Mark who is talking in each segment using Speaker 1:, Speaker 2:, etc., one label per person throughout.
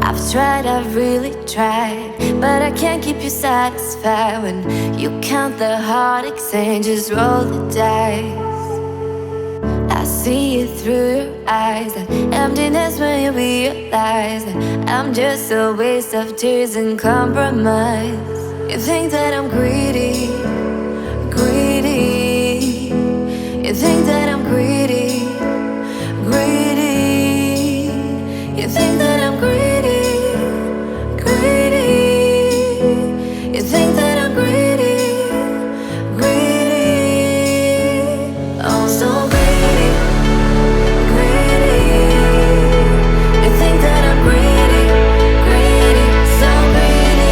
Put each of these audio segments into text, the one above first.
Speaker 1: I've tried, I've really tried, but I can't keep you satisfied. When you count the hard exchanges, roll the dice. I see it through your eyes, that emptiness when you realize that I'm just a waste of tears and compromise. You think that I'm greedy, greedy. You think that I'm greedy, greedy. You think that I'm greedy, greedy. You think that I'm greedy, greedy. Oh, so greedy, greedy. You think that I'm greedy, greedy, so greedy.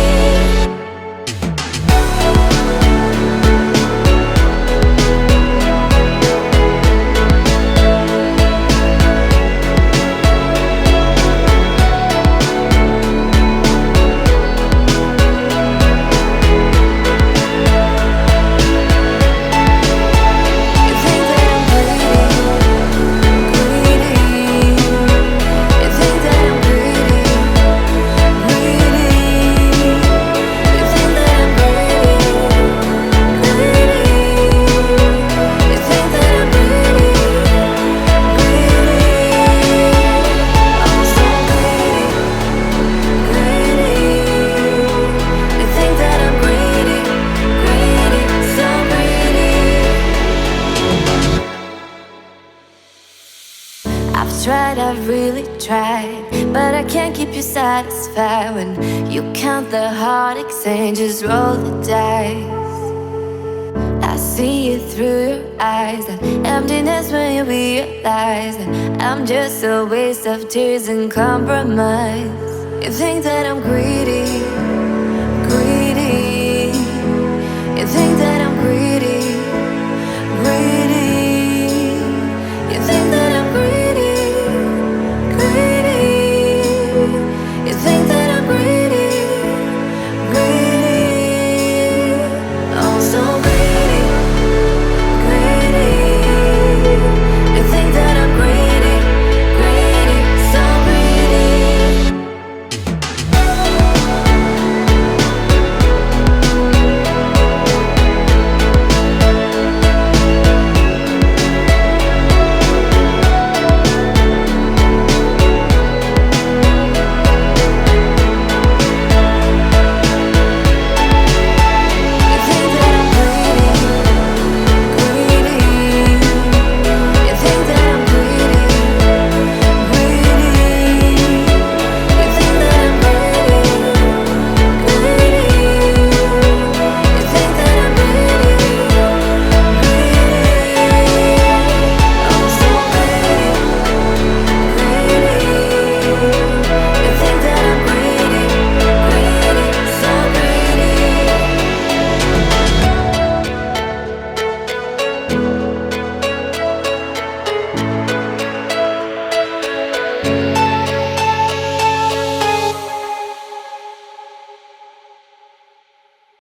Speaker 1: I've tried, I've really tried, but I can't keep you satisfied. When you count the hard exchanges, roll the dice. I see it through your eyes, that emptiness when you realize that I'm just a waste of tears and compromise. You think that I'm greedy, greedy. You think that